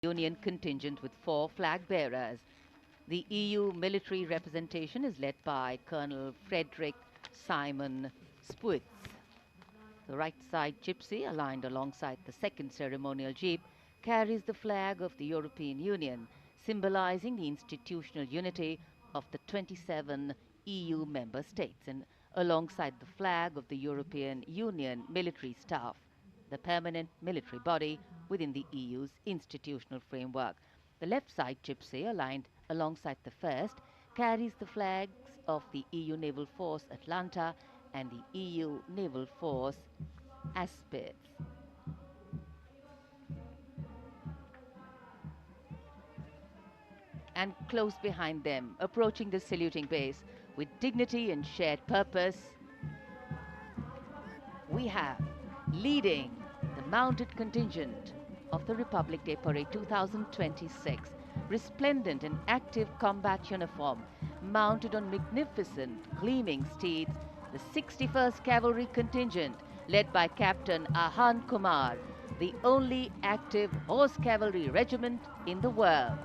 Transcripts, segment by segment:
Union contingent with 4 flag bearers. The EU military representation is led by Colonel Frederick Simon Spuitz. The right side gypsy, aligned alongside the second ceremonial jeep, carries the flag of the European Union, symbolizing the institutional unity of the 27 EU member states, and alongside the flag of the European Union military staff, the permanent military body within the EU's institutional framework. The left side gypsy, aligned alongside the first, carries the flags of the EU Naval Force Atlanta and the EU Naval Force Aspis. And close behind them, approaching the saluting base with dignity and shared purpose, we have leading the mounted contingent of the Republic Day Parade 2026, resplendent in active combat uniform, mounted on magnificent gleaming steeds, the 61st Cavalry Contingent, led by Captain Ahan Kumar, the only active horse cavalry regiment in the world.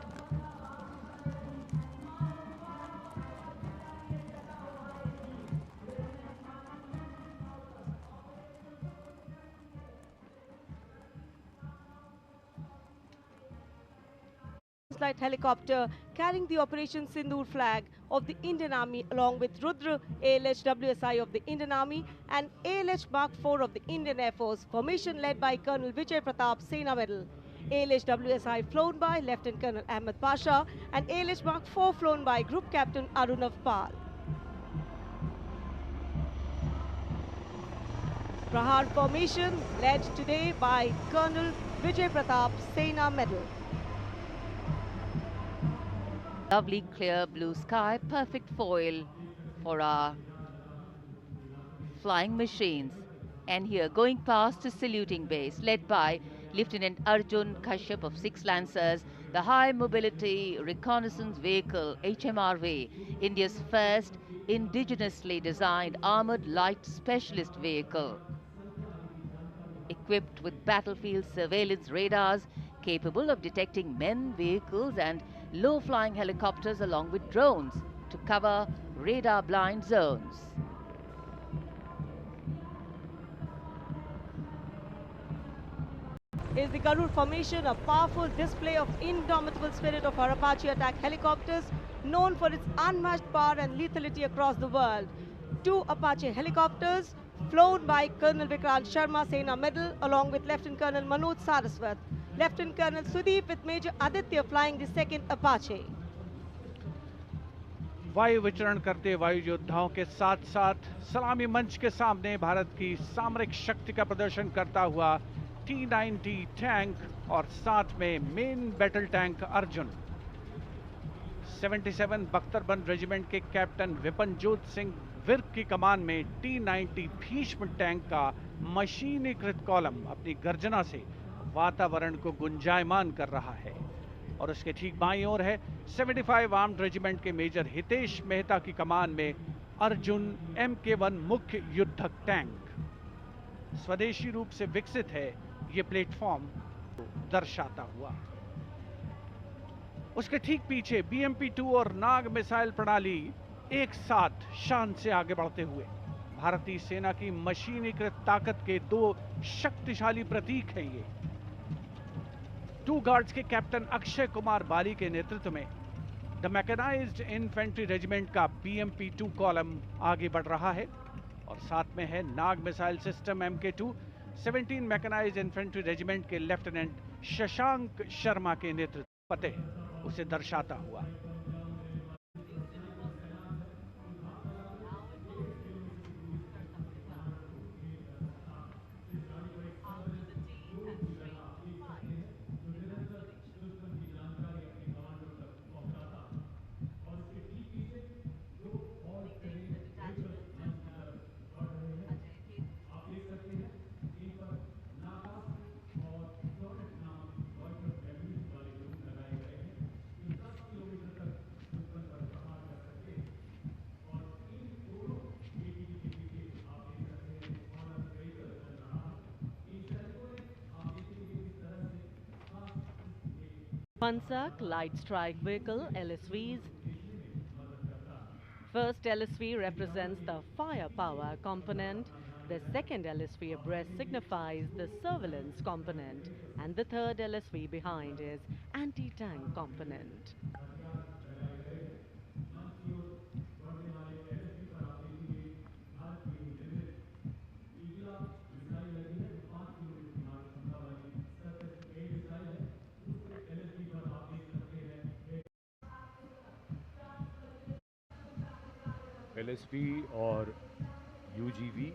Light helicopter carrying the Operation Sindoor flag of the Indian Army along with Rudra ALH WSI of the Indian Army and ALH Mark IV of the Indian Air Force, formation led by Colonel Vijay Pratap Sena Medal. ALH WSI flown by Lieutenant Colonel Ahmed Pasha and ALH Mark IV flown by Group Captain Arunav Pal. Prahar formation led today by Colonel Vijay Pratap Sena Medal. Lovely clear blue sky, perfect foil for our flying machines. And here, going past the saluting base, led by Lieutenant Arjun Kashyap of 6 Lancers, the High Mobility Reconnaissance Vehicle, HMRV, India's first indigenously designed armored light specialist vehicle. Equipped with battlefield surveillance radars, capable of detecting men, vehicles and low-flying helicopters along with drones to cover radar-blind zones. Is the Garud formation, a powerful display of indomitable spirit of our Apache attack helicopters, known for its unmatched power and lethality across the world. 2 Apache helicopters flown by Colonel Vikrant Sharma Sena Medal along with Lieutenant Colonel Manoj Saraswat. Lieutenant Colonel Sudeep with Major Aditya flying the 2nd Apache. वायु विचरण करते वायु योद्धाओं के साथ साथ सलामी मंच के सामने भारत की सामरिक शक्ति का प्रदर्शन करता हुआ T-90 टैंक और साथ में मेन बैटल टैंक अर्जुन। 77 बख्तरबंद रेजिमेंट के कैप्टन विपनजोत सिंह विर्क की कमान में T-90 भीष्म टैंक का मशीनीकृत कॉलम अपनी गर्जना से वातावरण को गुंजायमान कर रहा है। और उसके ठीक बाईं ओर है 75 आर्म्ड रेजिमेंट के मेजर हितेश मेहता की कमान में अर्जुन MK1 मुख्य युद्धक टैंक। स्वदेशी रूप से विकसित है ये प्लेटफॉर्म दर्शाता हुआ। उसके ठीक पीछे BMP-2 और नाग मिसाइल प्रणाली एक साथ शान से आगे बढ़ते हुए भारतीय सेना की मशीनीकृत ताकत के 2 शक्तिशाली प्रतीक हैं ये। 2 गार्ड्स के कैप्टन अक्षय कुमार बाली के नेतृत्व में द मैकेनाइज्ड इन्फेंट्री रेजिमेंट का BMP-2 कॉलम आगे बढ़ रहा है और साथ में है Nag missile system MK2 17 mechanised infantry regiment के लेफ्टिनेंट शशांक शर्मा के नेतृत्व फतेह उसे दर्शाता हुआ। Pansak Light Strike Vehicle LSVs. First LSV represents the firepower component, the second LSV abreast signifies the surveillance component, and the third LSV behind is anti-tank component. LSV और UGV,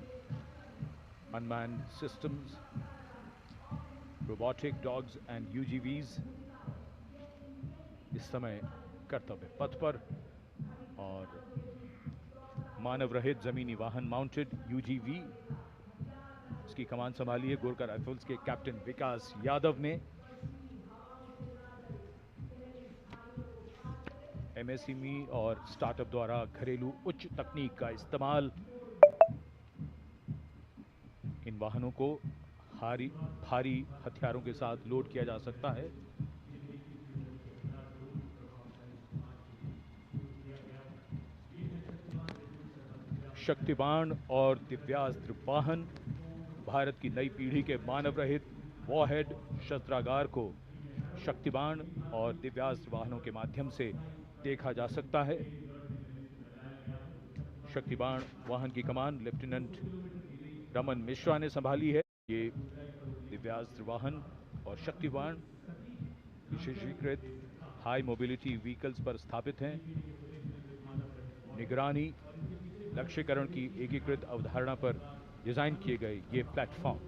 unmanned systems, robotic dogs and UGVs इस समय कर्तव्य पथ पर, और मानव रहित जमीनी वाहन माउंटेड UGV, इसकी कमान संभाली है गोरखा राइफल्स के कैप्टन विकास यादव ने। MSME और स्टार्टअप द्वारा घरेलू उच्च तकनीक का इस्तेमाल इन वाहनों को भारी हथियारों के साथ लोड किया जा सकता है। शक्तिबाण और दिव्यास्त्र वाहन, भारत की नई पीढ़ी के मानव रहित वॉरहेड शस्त्रागार को शक्तिबाण और दिव्यास्त्र वाहनों के माध्यम से देखा जा सकता है। शक्तिबाण वाहन की कमान लेफ्टिनेंट रमन मिश्रा ने संभाली है। ये दिव्यास्त्र वाहन और शक्तिबाण विशेषीकृत हाई मोबिलिटी व्हीकल्स पर स्थापित हैं। निगरानी लक्ष्यकरण की एकीकृत अवधारणा पर डिजाइन किए गए ये platform.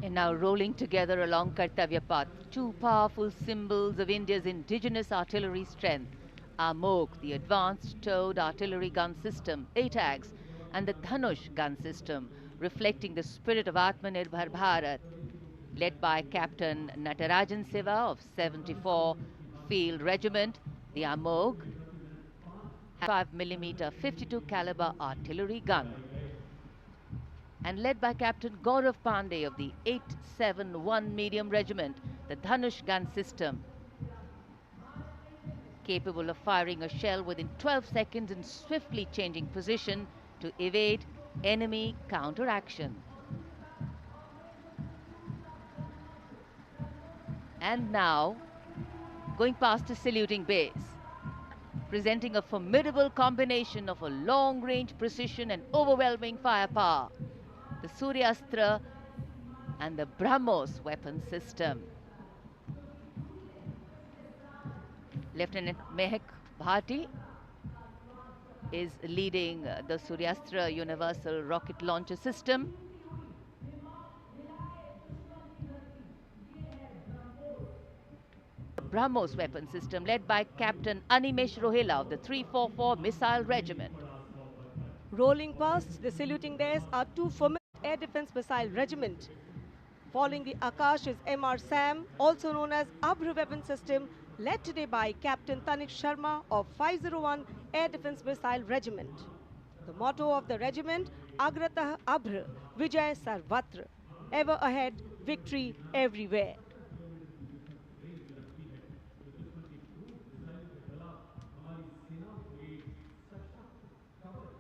And now rolling together along Kartavya Path, two powerful symbols of India's indigenous artillery strength are MOG, the Advanced Towed Artillery Gun System, ATAGS, and the Dhanush gun system, reflecting the spirit of Atmanirbhar Bharat, led by Captain Natarajan Siva of 74 Field Regiment. The AMOG, 5mm 52 caliber artillery gun, and led by Captain Gaurav Pandey of the 871 Medium Regiment, the Dhanush gun system, capable of firing a shell within 12 seconds and swiftly changing position to evade enemy counteraction. And now, going past a saluting base, presenting a formidable combination of a long-range precision and overwhelming firepower, the Suryastra and the BrahMos weapon system. Lieutenant Mehak Bhati is leading the Suryastra Universal Rocket Launcher System. BrahMos weapon system led by Captain Animesh Rohela of the 344 Missile Regiment. Rolling past the saluting days are two formidable Air Defense Missile Regiment. Following the Akash is MR Sam, also known as Abhr weapon system, led today by Captain Tanik Sharma of 501 Air Defense Missile Regiment. The motto of the regiment, Agratah Abhr, Vijay Sarvatra, ever ahead, victory everywhere.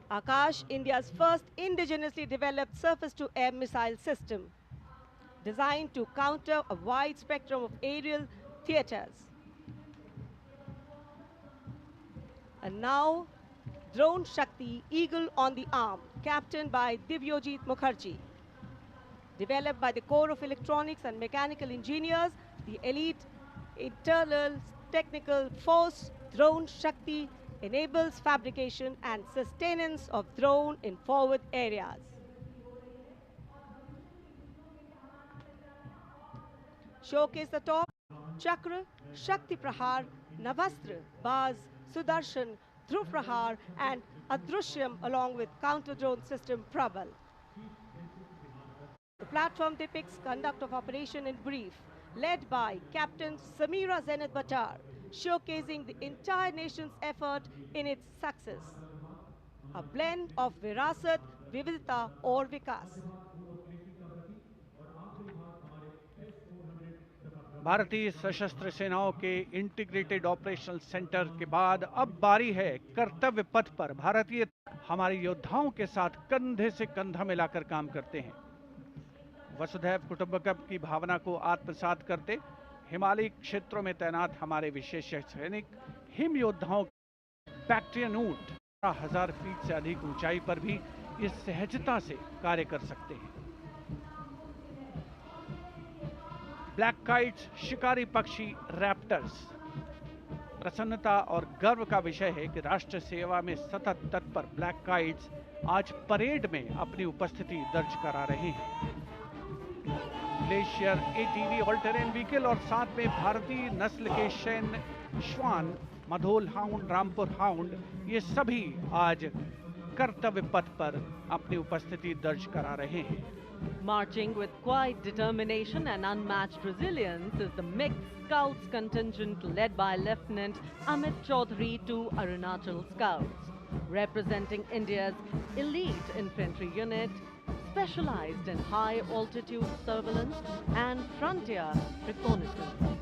Akash, India's first indigenously developed surface-to-air missile system, designed to counter a wide spectrum of aerial theaters. And now, Drone Shakti, Eagle on the Arm, captained by Divyojit Mukherjee. Developed by the Corps of Electronics and Mechanical Engineers, the elite internal technical force, Drone Shakti, enables fabrication and sustenance of drone in forward areas. Showcase the top, Chakra, Shakti Prahar, Navastra, Baz, Sudarshan, Dhruv Prahar and Adrushyam along with counter-drone system Prabal. The platform depicts conduct of operation in brief, led by Captain Samira Zenat Bhatar, showcasing the entire nation's effort in its success. A blend of Virasat, Vividta or Vikas. भारतीय सशस्त्र सेनाओं के integrated operational centre के बाद अब बारी है कर्तव्य पथ पर। भारतीय हमारे योद्धाओं के साथ कंधे से कंधा मिलाकर काम करते हैं। वसुधैव कुटुंबकम की भावना को आत्मसात करते हिमालयी क्षेत्रों में तैनात हमारे विशेष सैनिक हिम योद्धाओं बैक्ट्रियन ऊंट 1000 फीट से अधिक ऊंचाई पर भी इस सहजता से कार्य कर सकते हैं। ब्लैक काइट्स शिकारी पक्षी रैप्टर्स। प्रसन्नता और गर्व का विषय है कि राष्ट्र सेवा में सतत तत्पर ब्लैक काइट्स आज परेड में अपनी उपस्थिति दर्ज करा रहे हैं। Glacier ATV all terrain vehicle और साथ में भारतीय नस्ल के शैन श्वान, मधोल हाउंड, रामपुर हाउंड, ये सभी आज कर्तव्य पथ पर अपनी उपस्थिति दर्ज करा रहे हैं। Marching with quiet determination and unmatched resilience is the mixed Scouts contingent led by Lieutenant Amit Chaudhary to Arunachal Scouts, representing India's elite infantry unit, specialized in high-altitude surveillance and frontier reconnaissance.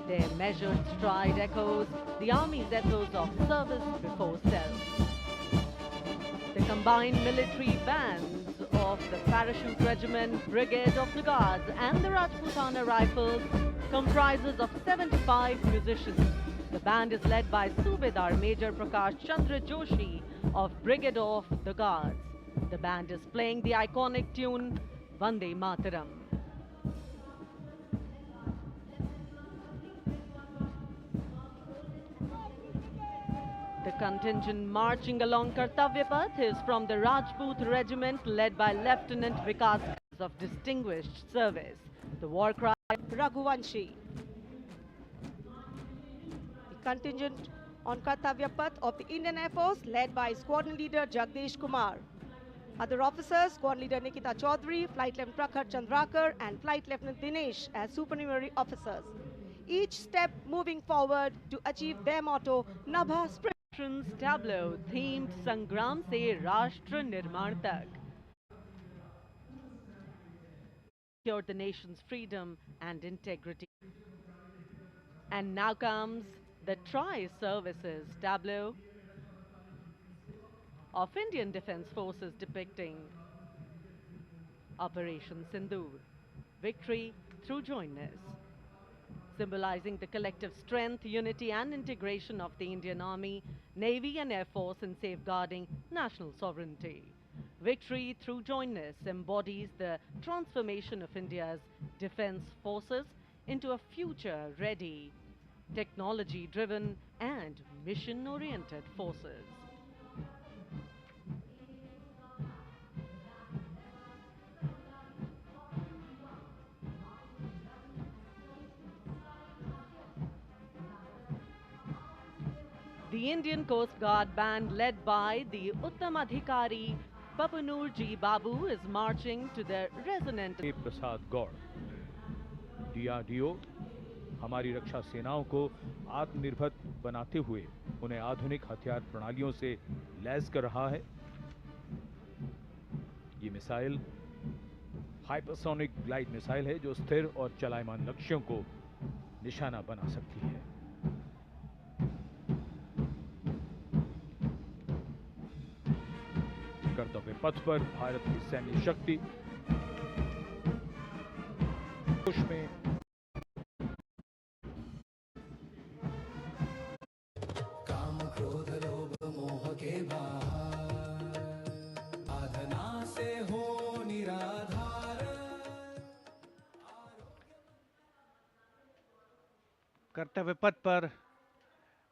Their measured stride echoes the Army's ethos of service before self. The combined military bands of the Parachute Regiment, Brigade of the Guards and the Rajputana Rifles comprises of 75 musicians. The band is led by Subedar Major Prakash Chandra Joshi of Brigade of the Guards. The band is playing the iconic tune Vande Mataram. The contingent marching along Kartavya Path is from the Rajput Regiment led by Lieutenant Vikas of Distinguished Service. The war cry Raghuvanshi. The contingent on Kartavya Path of the Indian Air Force led by Squadron Leader Jagdish Kumar. Other officers, Squadron Leader Nikita Chaudhary, Flight Lieutenant Prakhar Chandrakar and Flight Lieutenant Dinesh as supernumerary officers. Each step moving forward to achieve their motto, Nabha Sprint. Tableau themed Sangram se Rashtra Nirman tak. Secure the nation's freedom and integrity. And now comes the Tri-Services tableau of Indian Defence Forces depicting Operation Sindoor, victory through jointness, symbolizing the collective strength, unity and integration of the Indian Army, Navy and Air Force in safeguarding national sovereignty. Victory through jointness embodies the transformation of India's defence forces into a future-ready, technology-driven and mission-oriented forces. The Indian Coast Guard band led by the Uttam Adhikari Papanur G. Babu is marching to the resonant Prasad Gaur. DRDO हमारी रक्षा सेनाओं को आत्मनिर्भर बनाते हुए उन्हें आधुनिक हथियार प्रणालियों से लैस कर रहा है। ये मिसाइल हाइपरसोनिक ग्लाइड मिसाइल है जो स्थिर और चलायमान लक्ष्यों को निशाना बना सकती है। कर्तव्य पथ पर भारत की सैन्य शक्ति में काम क्रोध लोभ मोह के बाहर साधना से हो निराधार। कर्तव्य पथ पर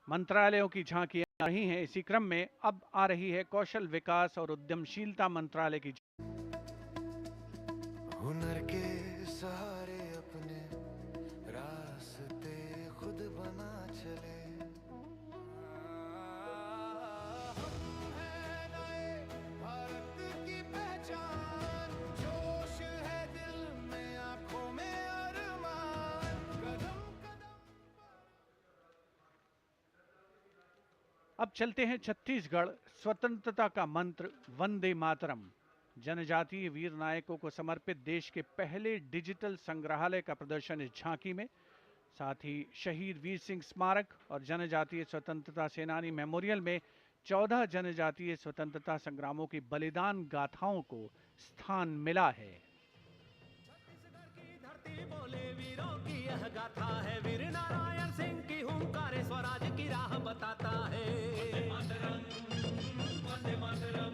मंत्रालयों की झांकियां रही हैं। इसी क्रम में अब आ रही है कौशल विकास और उद्यमशीलता मंत्रालय की। हुनर के सहारे अपने रास्ते खुद बना चले। भारत की पहचान जोश है दिल में आंखों में अरमान कदम कदम। अब चलते हैं छत्तीसगढ़। स्वतंत्रता का मंत्र वंदे मातरम जनजातीय वीर नायकों को समर्पित देश के पहले डिजिटल संग्रहालय का प्रदर्शन इस झांकी में साथ ही शहीद वीर सिंह स्मारक और जनजातीय स्वतंत्रता सेनानी मेमोरियल में 14 जनजातीय स्वतंत्रता संग्रामों की बलिदान गाथाओं को स्थान मिला है। धरती बोले वीरों की यह गाथा है, वीर नारायण सिंह की हुंकार स्वराज की राह बताता है। वंदे मातरम,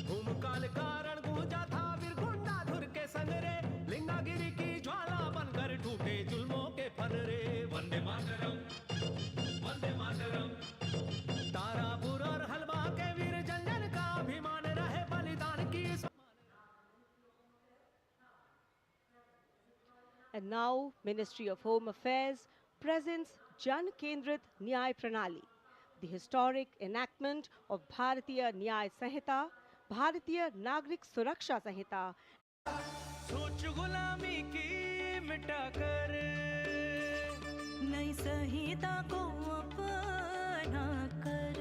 भूमकाल कारण गूंजा था वीर गुंडाधुर के संग रे, लिंगागिरी की ज्वाला बनकर टूटे जुल्मों के फनरे। वंदे मातरम, वंदे मातरम। तारापुर और हलवा के वीर जंजन का अभिमान रहे, बलिदान की And now, Ministry of Home Affairs presents Jan Kendrit Nyay Pranali, the historic enactment of Bharatiya Nyay Sanhita, Bharatiya Nagrik Suraksha Sanhita. सोच गुलामी की मिटाकर नई संहिता को अपना कर,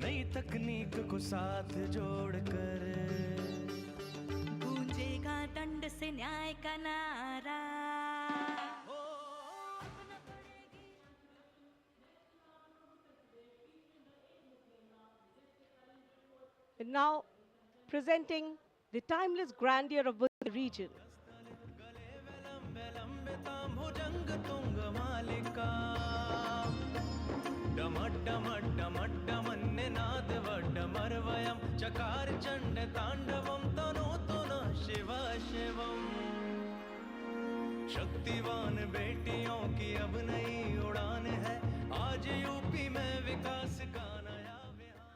नई तकनीक को साथ जोड़कर, गूंजेगा दंड से न्याय का नारा। And now, presenting the timeless grandeur of the region. भुजंग तुंग मालिका, डमट डमट डमट डमन्ने नाद वड्डमर्वयं, चकार चंड तांडवं तनो तुनो शिव शिवम। शक्तिवान बेटियों की अब नई उड़ान है, आज यूपी में विकास का नया विहार।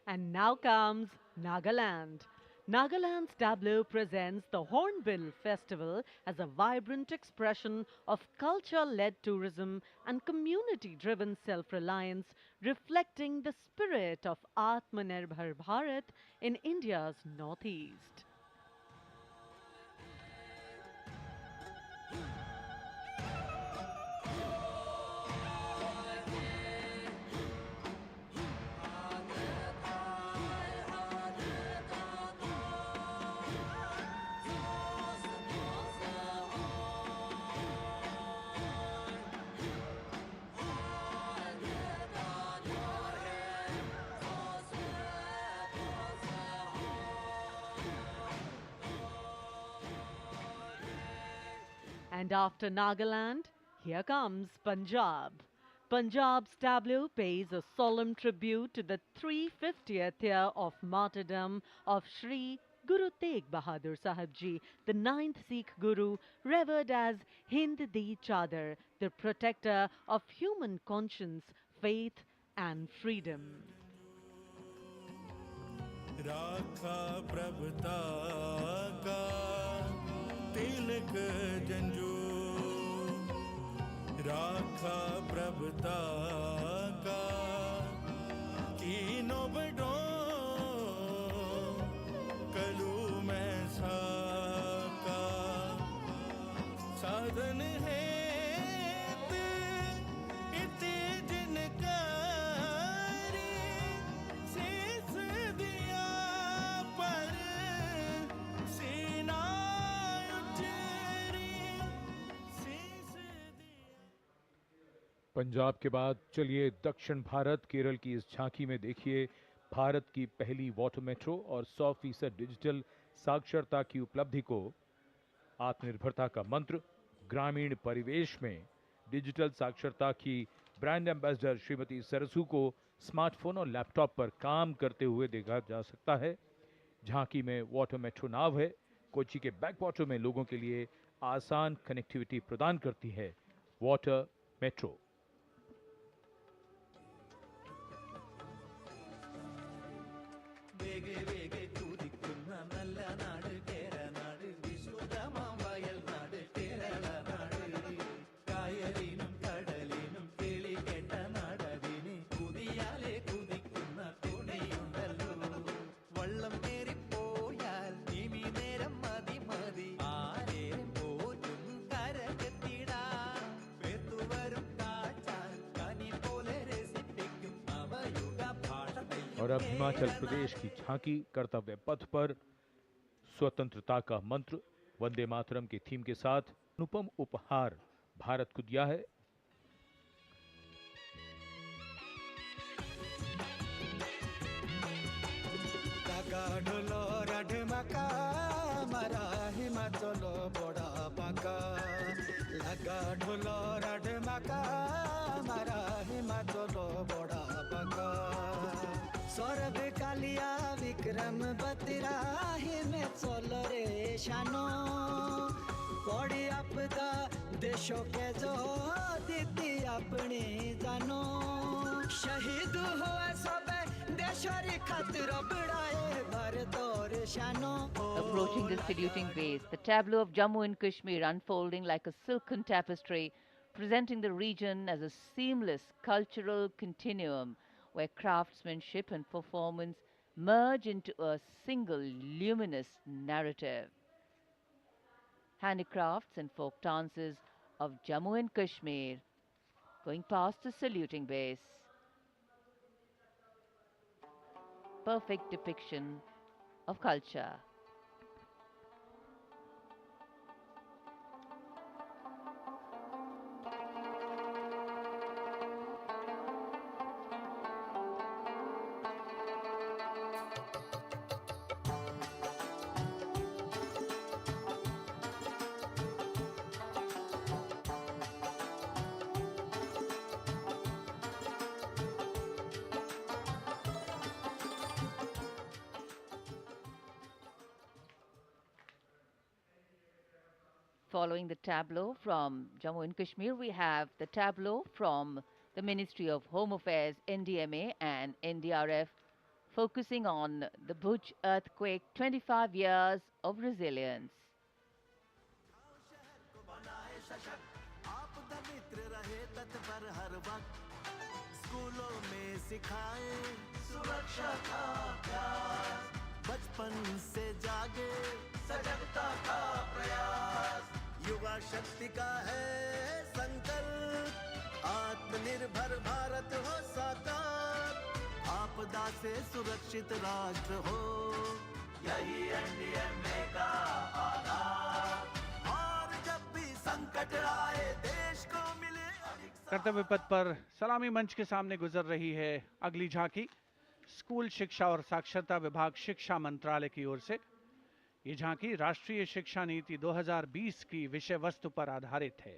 And now comes Nagaland. Nagaland's tableau presents the Hornbill Festival as a vibrant expression of culture-led tourism and community-driven self-reliance, reflecting the spirit of Atmanirbhar Bharat in India's northeast. And after Nagaland, here comes Punjab. Punjab's tableau pays a solemn tribute to the 350th year of martyrdom of Sri Guru Tegh Bahadur Sahib Ji, the 9th Sikh Guru, revered as Hind Di Chadar, the protector of human conscience, faith and freedom. राखा प्रभुता का तिलक जंजू, राखा प्रभुता का कीनो बडो कलू में साका साधन है इते जिनकारी शेष दिया पर सीना उचरी शेष दिया। पंजाब के बाद चलिए दक्षिण भारत केरल की इस झांकी में देखिए भारत की पहली वाटर मेट्रो और 100% डिजिटल साक्षरता की उपलब्धि को। आत्मनिर्भरता का मंत्र, ग्रामीण परिवेश में डिजिटल साक्षरता की ब्रांड एम्बेसडर श्रीमती सरसू को स्मार्टफोन और लैपटॉप पर काम करते हुए देखा जा सकता है। झांकी में वाटर मेट्रो नाव है, कोच्चि के बैक वाटर में लोगों के लिए आसान कनेक्टिविटी प्रदान करती है वाटर मेट्रो। വേഗേ വേഗേ കുതിക്കുന്ന നല്ല നാട് കേരനാട്, വിശുദ്ധമാം വയൽ നാട് കേരളനാട്, കായലിനും കടലിനും കിളി കേട്ട നാടതിന് കുതിയാലെ കുതിക്കുന്ന തുണിയുണ്ടല്ലോ, വള്ളം കേറിപ്പോയാൽ ഇനി നേരം മതി മതി ആരെ പോറ്റും കരകെത്തിടാൻ, പേത്തുവരും കാച്ചാൻ കനി പോലെ രസിപ്പിക്കും അവയുഗ ഭാഷ। और अब हिमाचल प्रदेश की झांकी कर्तव्य पथ पर। स्वतंत्रता का मंत्र, वंदे मातरम के थीम के साथ अनुपम उपहार भारत को दिया है। काका ढोलो राढमाका मारा हिमाचल बड़ा पाका लगा ढोलो राढमाका मारा हिमाचल बड़ा पाका सौरभ कालिया विक्रम बत्रा हिमाचल रे शानो पड़ी आपदा देशों के जो दीदी अपनी जानो शहीद हुआ सब देशरी खातिर बढ़ाए भारत और शानो Approaching the saluting base, the tableau of Jammu and Kashmir unfolding like a silken tapestry, presenting the region as a seamless cultural continuum where craftsmanship and performance merge into a single luminous narrative. Handicrafts and folk dances of Jammu and Kashmir going past the saluting base. Perfect depiction of culture. Following the tableau from Jammu and Kashmir, we have the tableau from the Ministry of Home Affairs, NDMA and NDRF, focusing on the Bhuj earthquake, 25 years of resilience. आपदा मित्र रहे तत्पर हर वक्त स्कूलों में सिखाए सुरक्षा का अभ्यास बचपन से जागे सजगता का प्रयास युवा शक्ति का है संकल्प आत्मनिर्भर भारत हो साकार आपदा से सुरक्षित राष्ट्र हो यही एनडीएमए का आधार और जब भी संकट आए देश को मिले कर्तव्य पथ पर सलामी मंच के सामने गुजर रही है अगली झांकी। स्कूल शिक्षा और साक्षरता विभाग शिक्षा मंत्रालय की ओर से ये झांकी राष्ट्रीय शिक्षा नीति 2020 की विषय वस्तु पर आधारित है।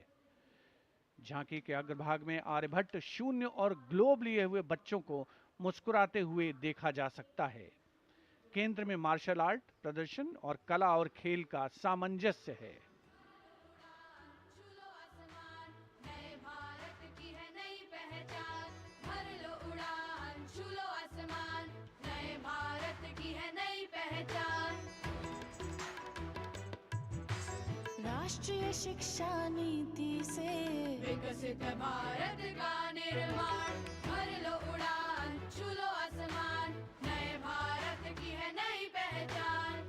झांकी के अग्रभाग में आर्यभट्ट, शून्य और ग्लोब लिए हुए बच्चों को मुस्कुराते हुए देखा जा सकता है। केंद्र में मार्शल आर्ट प्रदर्शन और कला और खेल का सामंजस्य है। राष्ट्रीय शिक्षा नीति से विकसित भारत का निर्माण भर लो उड़ान छू लो आसमान नए भारत की है नई पहचान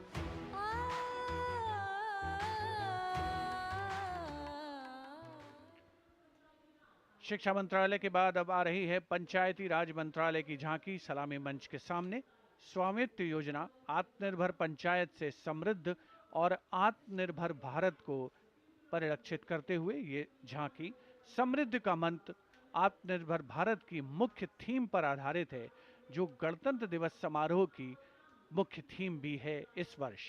शिक्षा मंत्रालय के बाद अब आ रही है पंचायती राज मंत्रालय की झांकी सलामी मंच के सामने। स्वामित्व योजना आत्मनिर्भर पंचायत से समृद्ध और आत्मनिर्भर भारत को परिलक्षित करते हुए ये झांकी समृद्धि का मंत्र आत्मनिर्भर भारत की मुख्य थीम पर आधारित है, जो गणतंत्र दिवस समारोह की मुख्य थीम भी है इस वर्ष।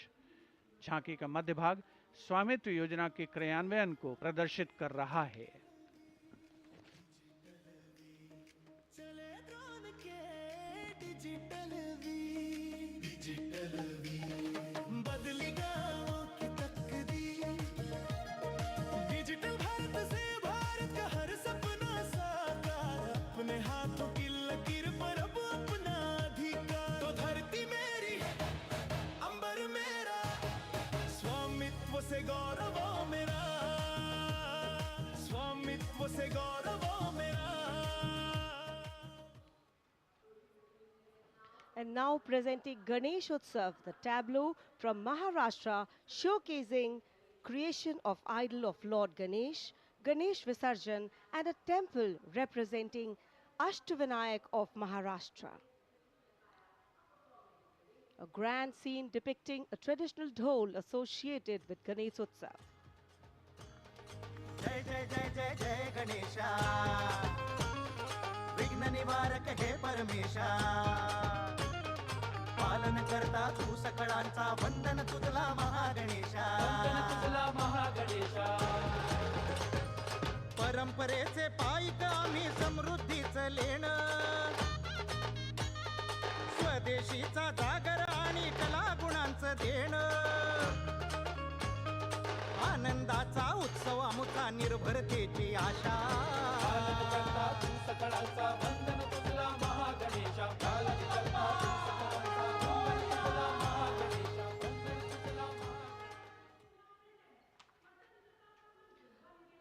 झांकी का मध्य भाग स्वामित्व योजना के क्रियान्वयन को प्रदर्शित कर रहा है। चले ड्रोन के डिजिटल वी बदली गांवों की तकदीर डिजिटल भारत से भारत का हर सपना साकार अपने हाथों की लकीर पर अब अपना अधिकार तो धरती मेरी अंबर मेरा स्वामित्व से गौरव मेरा स्वामित्व से गौरव मेरा And now presenting Ganesh Utsav, the tableau from Maharashtra showcasing creation of idol of Lord Ganesh, Ganesh Visarjan and a temple representing Ashtavinayak of Maharashtra. a grand scene depicting a traditional dhol associated with Ganeshotsav. जय जय जय जय जय गणेशा विघ्न निवारक हे परमेशा पालन करता तू सकळांचा वंदन तुझला महागणेशा परंपरेचे पायिक आम्ही समृद्धीचं लेण स्वदेशीचा जागर आणि कला गुणांचं देण आनंदाचा उत्सव आमुचा निर्भरतेची आशा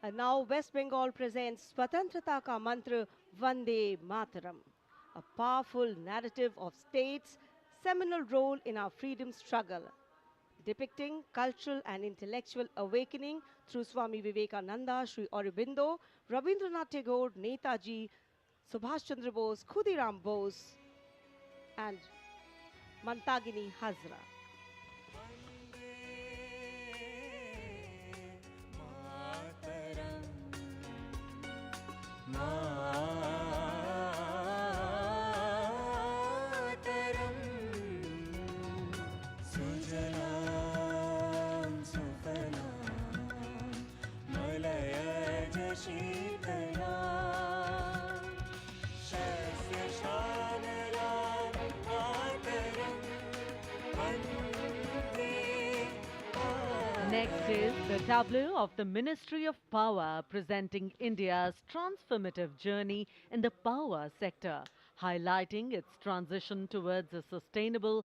And now West Bengal presents Swatantrata Ka Mantra Vande Mataram, a powerful narrative of state's seminal role in our freedom struggle, depicting cultural and intellectual awakening through Swami Vivekananda, Sri Aurobindo, Rabindranath Tagore, Netaji, Subhash Chandra Bose, Khudiram Bose, and Mantagini Hazra. Next is the tableau of the Ministry of Power presenting India's transformative journey in the power sector, highlighting its transition towards a sustainable